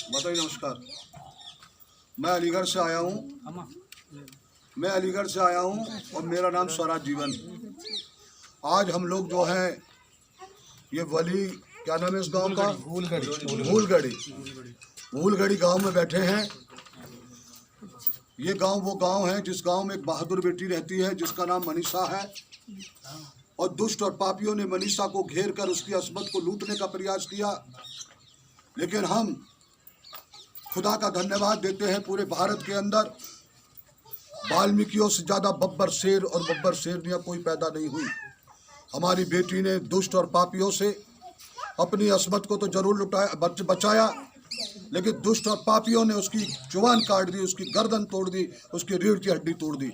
बताइए। नमस्कार, मैं अलीगढ़ से आया हूँ। और मेरा नाम स्वराज जीवन। आज हम लोग जो है ये वली, क्या नाम है इस गांव का? भूलगढ़ी गांव में बैठे हैं। ये गांव वो गांव है जिस गांव में एक बहादुर बेटी रहती है जिसका नाम मनीषा है। और दुष्ट और पापियों ने मनीषा को घेर कर उसकी अस्मत को लूटने का प्रयास किया। लेकिन हम खुदा का धन्यवाद देते हैं, पूरे भारत के अंदर वाल्मीकियों से ज़्यादा बब्बर शेर और बब्बर शेरनियाँ कोई पैदा नहीं हुई। हमारी बेटी ने दुष्ट और पापियों से अपनी अस्मत को तो जरूर बचाया, लेकिन दुष्ट और पापियों ने उसकी जुबान काट दी, उसकी गर्दन तोड़ दी, उसकी रीढ़ की हड्डी तोड़ दी।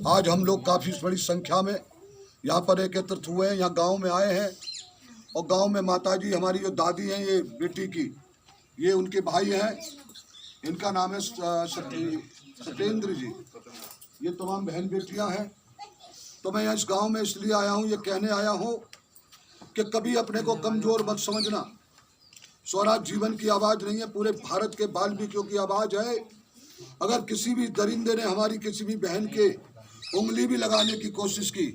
आज हम लोग काफ़ी बड़ी संख्या में यहाँ पर एकत्रित हुए हैं, यहाँ गांव में आए हैं। और गांव में माताजी हमारी जो दादी हैं, ये बेटी की, ये उनके भाई हैं, इनका नाम है सत्येंद्र जी। ये तमाम बहन बेटियां हैं। तो मैं इस गांव में इसलिए आया हूं, ये कहने आया हूं कि कभी अपने को कमज़ोर मत समझना। स्वराज जीवन की आवाज़ नहीं है, पूरे भारत के वाल्मीकियों की आवाज़ है। अगर किसी भी दरिंदे ने हमारी किसी भी बहन के उंगली भी लगाने की कोशिश की,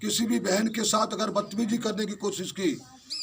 किसी भी बहन के साथ अगर बदतमीजी करने की कोशिश की,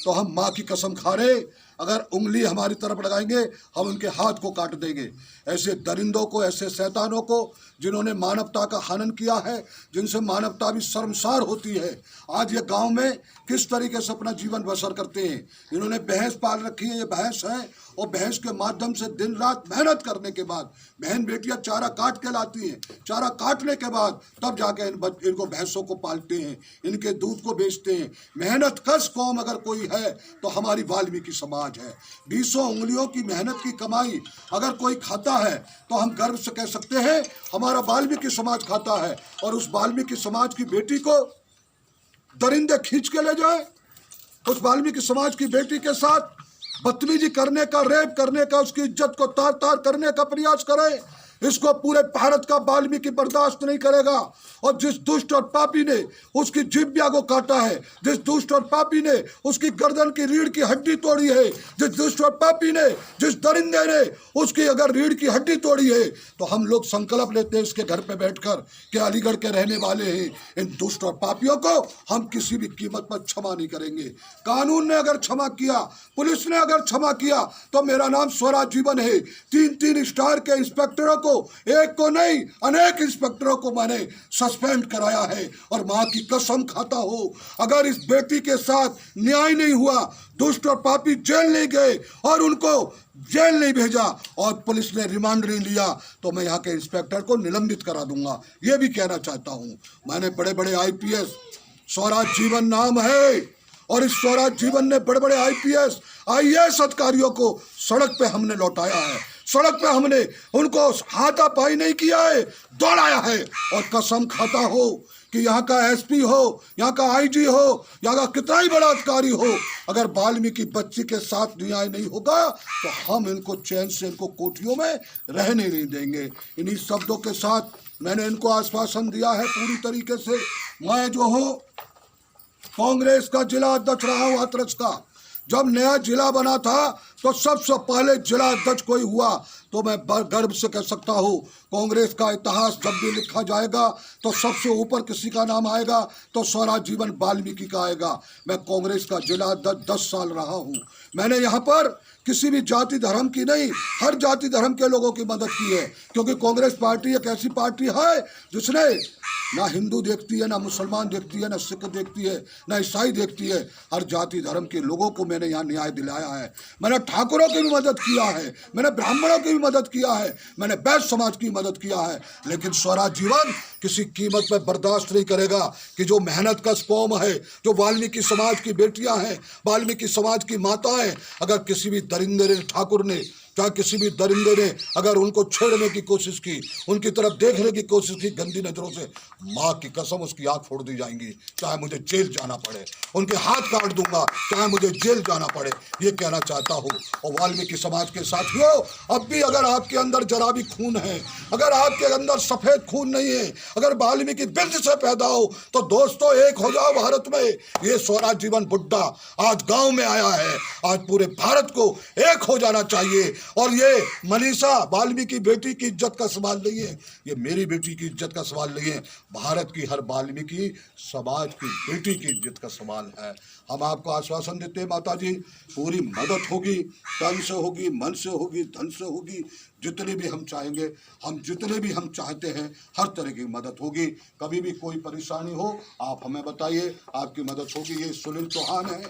तो हम माँ की कसम खा रहे, अगर उंगली हमारी तरफ लगाएंगे हम उनके हाथ को काट देंगे। ऐसे दरिंदों को, ऐसे शैतानों को जिन्होंने मानवता का हनन किया है, जिनसे मानवता भी शर्मसार होती है, आज ये गांव में किस तरीके से अपना जीवन बसर करते हैं। इन्होंने भैंस पाल रखी है, ये भैंस है, और भैंस के माध्यम से दिन रात मेहनत करने के बाद बहन बेटियां चारा काट के लाती हैं। चारा काटने के बाद तब जाके इनको भैंसों को पालते हैं, इनके दूध को बेचते हैं। मेहनत कश कौम अगर कोई है तो हमारी वाल्मीकि समाज है। 20 उंगलियों की मेहनत की कमाई अगर कोई खाता है तो हम गर्व से कह सकते हैं हमारा वाल्मीकि समाज खाता है। और उस वाल्मीकि समाज की बेटी को दरिंदे खींच के ले जाए, उस वाल्मीकि समाज की बेटी के साथ बदतमीजी करने का, रेप करने का, उसकी इज्जत को तार तार करने का प्रयास करे, इसको पूरे भारत का वाल्मीकि बर्दाश्त नहीं करेगा। और जिस दुष्ट और पापी ने उसकी जिह्वा को काटा है, जिस दुष्ट और पापी ने उसकी गर्दन की रीढ़ की हड्डी तोड़ी है, जिस दुष्ट और पापी ने, जिस दरिंदे ने उसकी अगर रीढ़ की हड्डी तोड़ी है, तो हम लोग संकल्प लेते हैं इसके घर पे बैठकर कि अलीगढ़ के रहने वाले हैं, इन दुष्ट और पापियों को हम किसी भी कीमत पर क्षमा नहीं करेंगे। कानून ने अगर क्षमा किया, पुलिस ने अगर क्षमा किया, तो मेरा नाम स्वराज जीवन है। 3-3 स्टार के इंस्पेक्टरों को, एक को नहीं अनेक इंस्पेक्टरों को मैंने सस्पेंड कराया है। और मां की कसम खाता हो, अगर इस बेटी के साथ न्याय नहीं हुआ, दुष्ट और पापी जेल नहीं गए और उनको जेल नहीं भेजा और पुलिस ने रिमांड नहीं लिया, तो मैं यहाँ के इंस्पेक्टर को निलंबित करा दूंगा। ये भी कहना चाहता हूँ। मैंने बड़े बड़े IPS, स्वराज जीवन नाम है, और इस स्वराज जीवन ने बड़े बड़े IPS अधिकारियों को सड़क पे हमने लौटाया है। सड़क पे हमने उनको हाथापाई नहीं किया है, दौड़ाया है। और कसम खाता हो कि यहाँ का SP हो, यहाँ का IG हो, यहाँ का कितना ही बड़ा अधिकारी हो, अगर वाल्मीकि बच्ची के साथ न्याय नहीं होगा तो हम इनको चैन से, इनको कोठियों में रहने नहीं देंगे। इन्हीं शब्दों के साथ मैंने इनको आश्वासन दिया है पूरी तरीके से। मैं जो हूँ कांग्रेस का जिला अध्यक्ष रहा हूँ हाथरस का। जब नया जिला बना था तो सबसे पहले जिला अध्यक्ष कोई हुआ, तो मैं गर्व से कह सकता हूँ कांग्रेस का इतिहास जब भी लिखा जाएगा तो सबसे ऊपर किसी का नाम आएगा तो स्वराज जीवन वाल्मीकि का आएगा। मैं कांग्रेस का जिला अध्यक्ष 10 साल रहा हूँ। मैंने यहाँ पर किसी भी जाति धर्म की नहीं, हर जाति धर्म के लोगों की मदद की है, क्योंकि कांग्रेस पार्टी एक ऐसी पार्टी है जिसने ना हिंदू देखती है, ना मुसलमान देखती है, ना सिख देखती है, ना ईसाई देखती है। हर जाति धर्म के लोगों को मैंने यहाँ न्याय दिलाया है। मैंने ठाकुरों की भी मदद किया है, मैंने ब्राह्मणों की भी मदद किया है, मैंने वैश्य समाज की मदद किया है। लेकिन स्वराज जीवन किसी कीमत पर बर्दाश्त नहीं करेगा कि जो मेहनत का कौम है, जो वाल्मीकि समाज की बेटियां हैं, वाल्मीकि समाज की माताएं, अगर किसी भी दरिंदे ने, ठाकुर ने, चाहे किसी भी दरिंदे ने अगर उनको छेड़ने की कोशिश की, उनकी तरफ देखने की कोशिश की गंदी नजरों से, माँ की कसम उसकी आँख फोड़ दी जाएंगी, चाहे मुझे जेल जाना पड़े। उनके हाथ काट दूंगा, चाहे मुझे जेल जाना पड़े। ये कहना चाहता हूँ। और वाल्मीकि समाज के साथियों, अब भी अगर आपके अंदर जरा भी खून है, अगर आपके अंदर सफ़ेद खून नहीं है, अगर वाल्मीकि वंश से पैदा हो, तो दोस्तों एक हो जाओ भारत में। ये स्वराज जीवन बुड्ढा आज गाँव में आया है, आज पूरे भारत को एक हो जाना चाहिए। और ये मनीषा वाल्मीकि बेटी की इज्जत का सवाल नहीं है, ये मेरी बेटी की इज्जत का सवाल नहीं है, भारत की हर वाल्मीकि समाज की बेटी की इज्जत का सवाल है। हम आपको आश्वासन देते हैं माता जी, पूरी मदद होगी, तन से होगी, मन से होगी, धन से होगी, जितने भी हम चाहेंगे, हम जितने भी हम चाहते हैं, हर तरह की मदद होगी। कभी भी कोई परेशानी हो आप हमें बताइए, आपकी मदद होगी। ये सुनील चौहान है,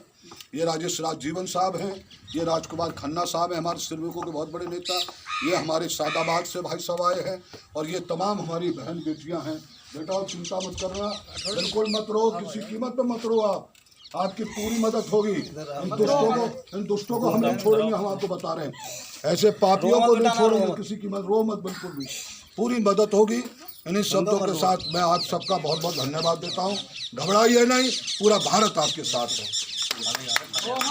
ये राजेश राजजीवन साहब हैं, ये राजकुमार खन्ना साहब हैं, हमारे श्रमिकों के बहुत बड़े नेता, ये हमारे सादाबाद से भाई साहब आए हैं, और ये तमाम हमारी बहन बेटियां हैं। बेटा चिंता मत करना, बिल्कुल मत रो, किसी कीमत पर मत रो, आपकी पूरी मदद होगी। इन दुष्टों को हम नहीं छोड़ेंगे, हम आपको बता रहे हैं, ऐसे पापियों को नहीं छोड़ेंगे, किसी की मत रो मत, बिल्कुल भी पूरी मदद होगी। इन्हीं शब्दों के साथ मैं आप सबका बहुत बहुत धन्यवाद देता हूँ। घबराइए नहीं, पूरा भारत आपके साथ है।